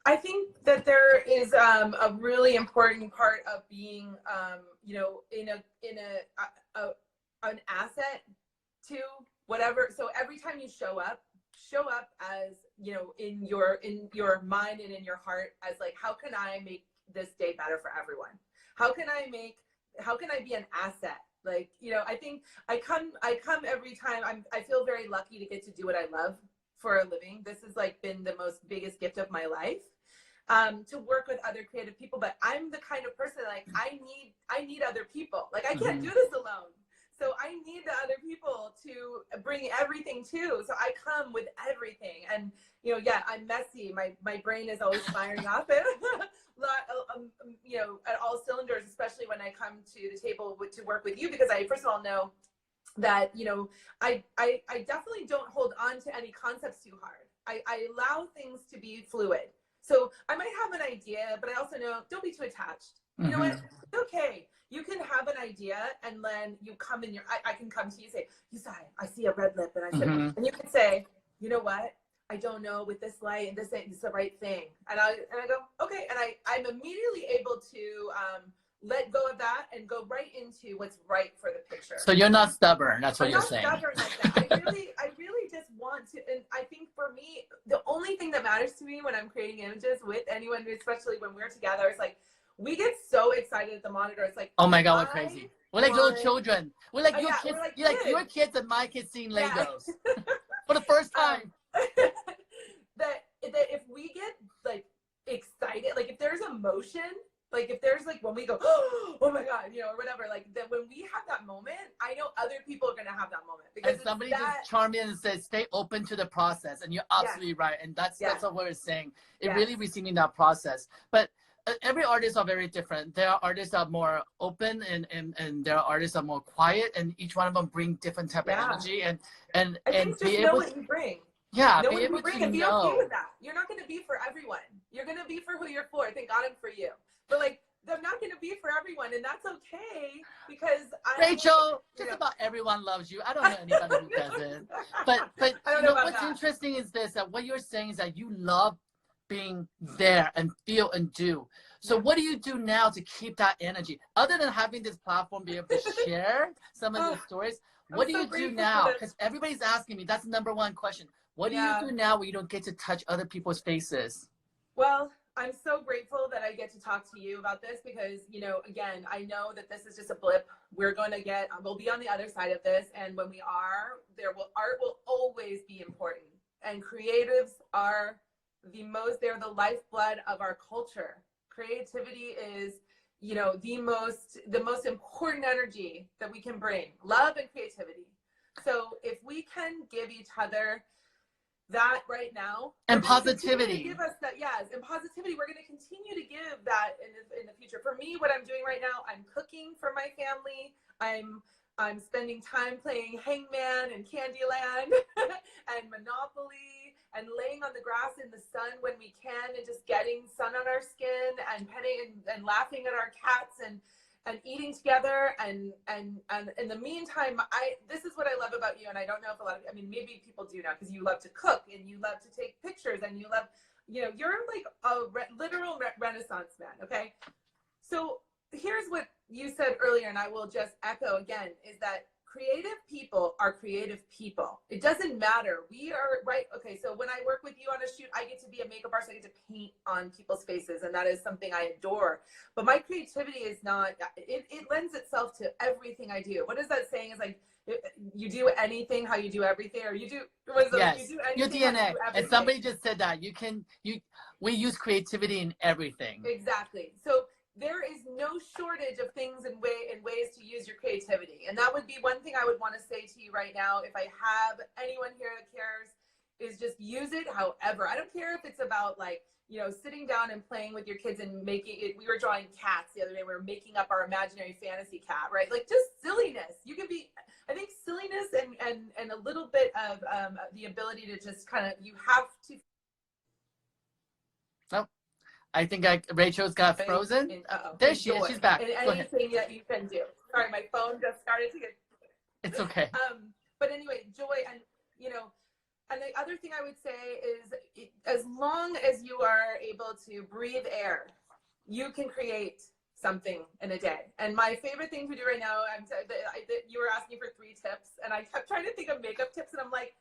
I think that there is a really important part of being, an asset to whatever. So every time you show up as, in your mind and in your heart as like, how can I make this day better for everyone? How can I be an asset? Like, I think I come every time. I feel very lucky to get to do what I love for a living. This has like been the biggest gift of my life, to work with other creative people. But I'm the kind of person like I need other people. Like I can't do this alone. So I need the other people to bring everything too. So I come with everything. And, I'm messy. My brain is always firing off it, at all cylinders, especially when I come to the table to work with you, because I, first of all, know that, I definitely don't hold on to any concepts too hard. I allow things to be fluid. So I might have an idea, but I also know, don't be too attached. You know what? It's okay. You can have an idea and then you come in I can come to you and say, Yu Tsai, I see a red lip. And I said, and you can say, you know what? I don't know with this light and this is the right thing. And I go, okay. And I'm immediately able to let go of that and go right into what's right for the picture. So you're not stubborn. That's what you're saying. I'm not stubborn like that. I really just want to, and I think for me, the only thing that matters to me when I'm creating images with anyone, especially when we're together, is like, we get so excited at the monitor. It's like, oh my God, we're crazy. We're like little children. We're like your kids. You're like your kids and my kids seeing Legos for the first time. That if we get like excited, like if there's emotion, like if there's like when we go, oh my God, or whatever, like that when we have that moment, I know other people are gonna have that moment because somebody just chimed in and said, "Stay open to the process," and you're absolutely right, and that's what we're saying. It really receiving that process, but. Every artist are very different. There are artists that are more open and there are artists that are more quiet, and each one of them bring different type of energy and I think just know what you bring. Yeah, know what you bring and be okay with that. You're not going to be for everyone. You're going to be for who you're for. Thank God I'm for you. But like, they're not going to be for everyone, and that's okay because Rachel, just about everyone loves you. I don't know anybody who doesn't. But what's interesting is this: that what you're saying is that you love being there and feel and do. So what do you do now to keep that energy? Other than having this platform, be able to share some of the stories, what do you do now? Because everybody's asking me, that's the number one question. What do you do now when you don't get to touch other people's faces? Well, I'm so grateful that I get to talk to you about this because, again, I know that this is just a blip. We'll be on the other side of this. And when we are, art will always be important. And creatives are they're the lifeblood of our culture. Creativity is, the most important energy that we can bring, love and creativity. So if we can give each other that right now, and positivity, give us that, and positivity, we're going to continue to give that in the future. For me, what I'm doing right now, I'm cooking for my family. I'm I'm spending time playing Hangman and Candyland and Monopoly and laying on the grass in the sun when we can and just getting sun on our skin and petting and laughing at our cats and eating together. And in the meantime, this is what I love about you. And I don't know if a lot of, I mean, maybe people do now because you love to cook and you love to take pictures and you love, you know, you're like a literal Renaissance man. Okay. So here's what you said earlier, and I will just echo again, is that creative people are creative people. It doesn't matter. We are, right? Okay, so when I work with you on a shoot, I get to be a makeup artist. I get to paint on people's faces, and that is something I adore. But my creativity is not, it lends itself to everything I do. What is that saying? It's like, you do anything how you do everything, or you do, yes, you do anything your DNA. And somebody just said that we use creativity in everything. Exactly. So there is no shortage of things and ways to use your creativity. And that would be one thing I would want to say to you right now. If I have anyone here that cares, is just use it however. I don't care if it's about like, you know, sitting down and playing with your kids and making it. We were drawing cats the other day. We were making up our imaginary fantasy cat, right? Like just silliness. You can be, I think silliness and a little bit of the ability to just kind of, you have to. Oh, I think Rachel's got frozen. There she is. She's back. And anything that you can do. Sorry, my phone just started to get. It's okay. But anyway, joy, and you know, and the other thing I would say is, as long as you are able to breathe air, you can create something in a day. And my favorite thing to do right now, you were asking for 3 tips, and I kept trying to think of makeup tips, and I'm like,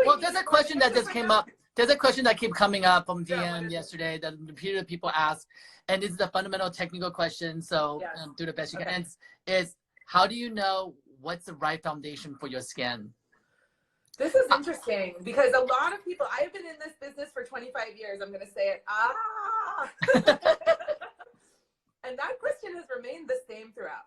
well, there's a question that just came up. There's a question that kept coming up from DM yesterday that repeated people ask, and this is a fundamental technical question, so yes. Do the best you can. And is how do you know what's the right foundation for your skin? This is interesting because a lot of people, I've been in this business for 25 years. I'm going to say it. And that question has remained the same throughout.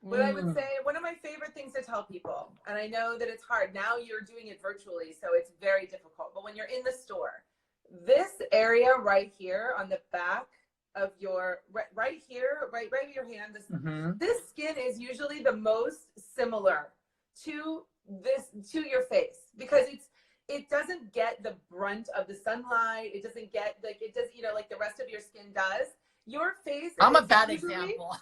But I would say one of my favorite things to tell people, and I know that it's hard, now you're doing it virtually, so it's very difficult. But when you're in the store, this area right here on the back of your, right here, right of your hand, this skin is usually the most similar to your face because it doesn't get the brunt of the sunlight. It doesn't get like the rest of your skin does. Your face. I'm a bad example.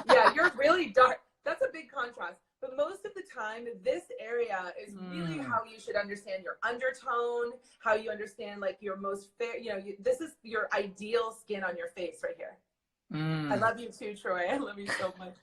Yeah, you're really dark. That's a big contrast. But most of the time, this area is really how you should understand your undertone, how you understand like your most fair, this is your ideal skin on your face right here. I love you too, Troy. I love you so much.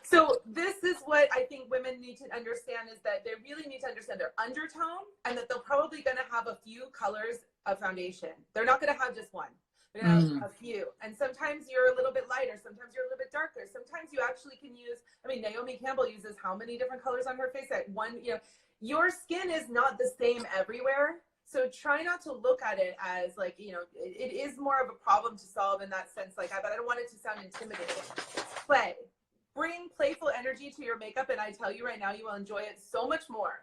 So this is what I think women need to understand is that they really need to understand their undertone and that they're probably going to have a few colors of foundation. They're not going to have just one. They're going to have a few. And sometimes you're a little bit lighter. Sometimes you're a little bit darker. Sometimes you actually can use, I mean, Naomi Campbell uses how many different colors on her face at one, your skin is not the same everywhere. So try not to look at it as like, it is more of a problem to solve in that sense. Like, but I don't want it to sound intimidating. Play. Bring playful energy to your makeup, and I tell you right now, you will enjoy it so much more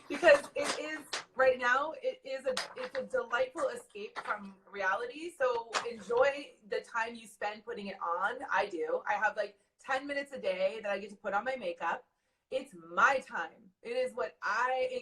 because it is right now. It's a delightful escape from reality. So enjoy the time you spend putting it on. I do. I have like 10 minutes a day that I get to put on my makeup. It's my time. It is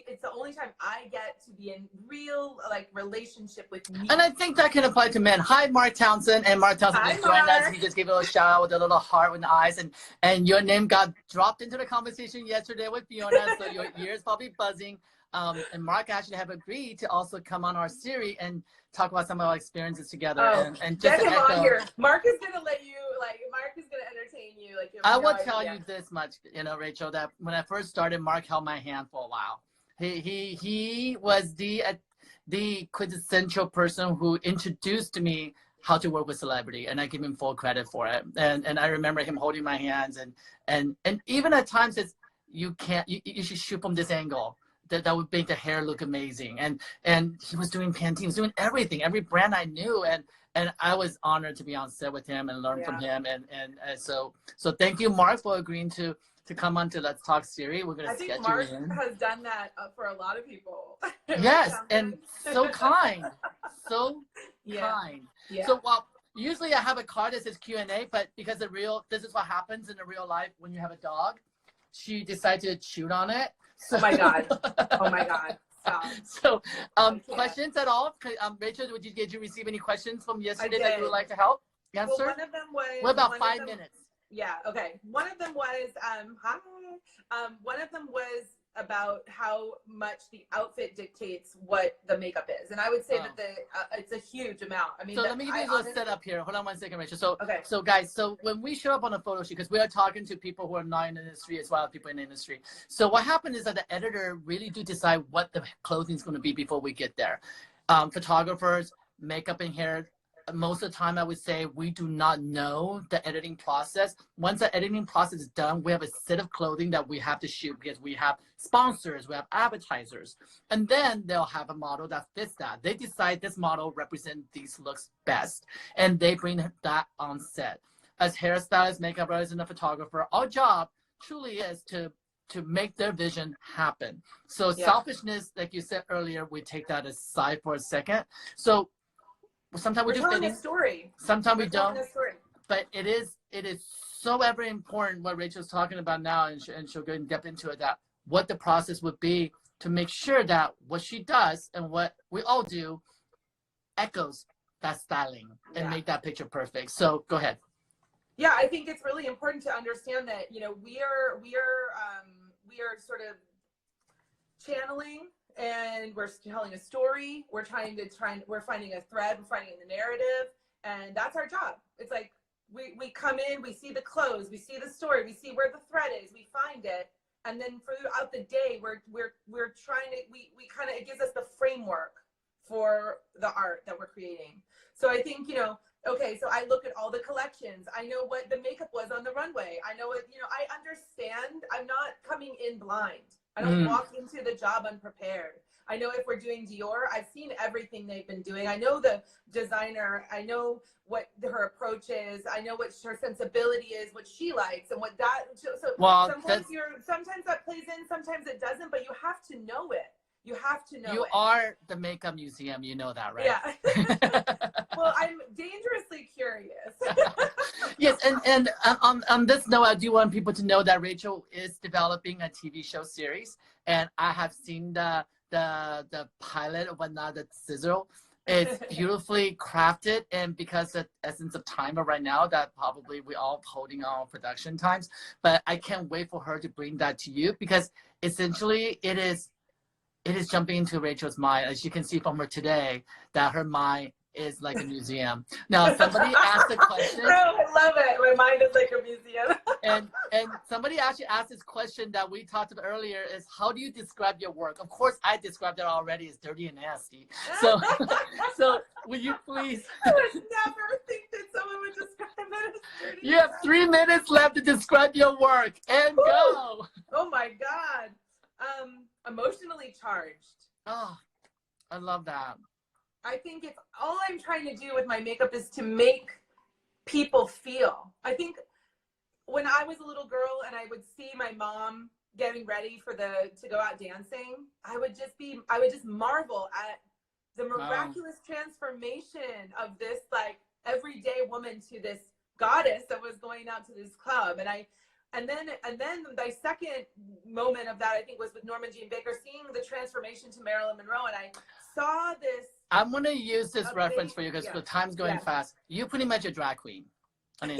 it's the only time I get to be in real like relationship with me. And I think that can apply to men. Hi, Mark Townsend. And Mark Townsend just joined us. He just gave a little shout out with a little heart with the eyes. And your name got dropped into the conversation yesterday with Fiona. So your ears probably buzzing. And Mark actually have agreed to also come on our series and talk about some of our experiences together. And just get him on here. Mark is gonna Mark is gonna entertain you. Like I will tell you this much, Rachel, that when I first started, Mark held my hand for a while. He was the quintessential person who introduced me how to work with celebrity, and I give him full credit for it. And I remember him holding my hands and even at times it's you should shoot from this angle. That would make the hair look amazing. And he was doing Pantene, he was doing everything, every brand I knew. And I was honored to be on set with him and learn from him. And so thank you, Mark, for agreeing to come on to Let's Talk series. We're going to schedule Mark in. has done that for a lot of people. Yes, and so kind. So kind. Yeah. So usually I have a card that says Q&A, but because this is what happens in the real life when you have a dog. She decided to chew on it. So, oh my God. Oh my God. Stop. So, questions at all? Rachel, did you receive any questions from yesterday that you would like to help answer? Well, one of them was. What about 5 minutes? Yeah. Okay. One of them was hi. One of them was about how much the outfit dictates what the makeup is, and I would say that it's a huge amount. I mean, so let me give you a little setup here. Hold on 1 second, Rachel. So, so guys, so when we show up on a photo shoot, because we are talking to people who are not in the industry as well as people in the industry. So what happened is that the editor really do decide what the clothing is going to be before we get there. Photographers, makeup and hair. Most of the time, I would say we do not know the editing process. Once the editing process is done, we have a set of clothing that we have to shoot because we have sponsors, we have advertisers, and then they'll have a model that fits that. They decide this model represents these looks best, and they bring that on set. As hairstylists, makeup artists, and a photographer, our job truly is to make their vision happen. So selfishness, like you said earlier, we take that aside for a second. So sometimes we do telling a story. Sometimes we don't. But it is so ever important what Rachel's talking about now, and she'll go in depth into it, that what the process would be to make sure that what she does and what we all do echoes that styling and make that picture perfect. So go ahead. Yeah, I think it's really important to understand that, you know, we are sort of channeling, and we're telling a story. We're we're finding a thread, we're finding the narrative, and that's our job. It's like we come in, we see the clothes, we see the story, we see where the thread is, we find it, and then throughout the day, we're trying to it gives us the framework for the art that we're creating. So I think, you know, okay, so I look at all the collections. I know what the makeup was on the runway. I know what, you know, I understand. I'm not coming in blind. I don't walk into the job unprepared. I know if we're doing Dior, I've seen everything they've been doing. I know the designer. I know what her approach is. I know what her sensibility is, what she likes, and what that. So sometimes that plays in, sometimes it doesn't. But you have to know it. You have to know. You are the makeup museum. You know that, right? Yeah. Well, I'm dangerously curious. Yes, and on this note, I do want people to know that Rachel is developing a TV show series, and I have seen the pilot or whatnot, the sizzle. It's beautifully crafted, and because the essence of time of right now, that probably we all holding on production times. But I can't wait for her to bring that to you, because essentially it is jumping into Rachel's mind, as you can see from her today, that her mind is like a museum. Now, somebody asked a question. Oh, I love it. My mind is like a museum. and somebody actually asked this question that we talked about earlier, is how do you describe your work? Of course, I described it already as dirty and nasty. So, so will you please? I would never think that someone would describe it as dirty. You have 3 minutes left to describe your work, and go. Oh my God. Emotionally charged. Oh, I love that. I think it's all I'm trying to do with my makeup is to make people feel. I think when I was a little girl and I would see my mom getting ready to go out dancing, I would just marvel at the miraculous transformation of this like everyday woman to this goddess that was going out to this club. And then my second moment of that, I think, was with Norma Jean Baker, seeing the transformation to Marilyn Monroe. And I saw this. I'm going to use this reference for you because the time's going fast. You pretty much a drag queen. Yeah.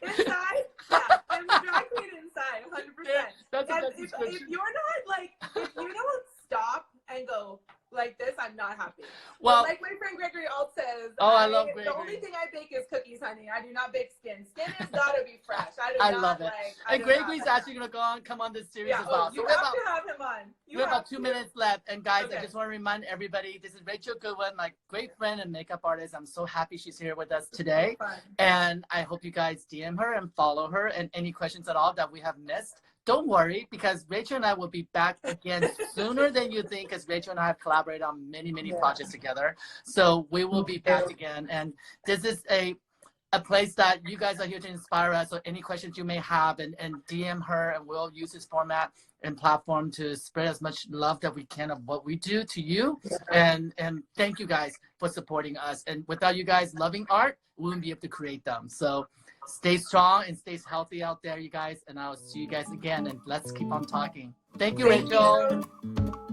Inside? Yeah. I'm a drag queen inside, 100%. Yeah, that's if you're not like, if you don't stop and go like this, I'm not happy. Well, like my friend Gregory Alt says, I love Gregory. The only thing I bake is cookies, honey. I do not bake skin. Skin has got to be fresh. I love it. And Gregory's actually going to come on this series as well. You have to have him on. We have about 2 minutes left. And guys, I just want to remind everybody, this is Rachel Goodwin, my great friend and makeup artist. I'm so happy she's here with us today. And I hope you guys DM her and follow her, and any questions at all that we have missed. Don't worry, because Rachel and I will be back again sooner than you think, because Rachel and I have collaborated on many projects together. So we will be back again. And this is a a place that you guys are here to inspire us. So any questions you may have, and DM her, and we'll use this format and platform to spread as much love that we can of what we do to you. And thank you guys for supporting us. And without you guys loving art, we wouldn't be able to create them. So stay strong and stay healthy out there, you guys. And I'll see you guys again. And let's keep on talking. Thank you, Rachel. You.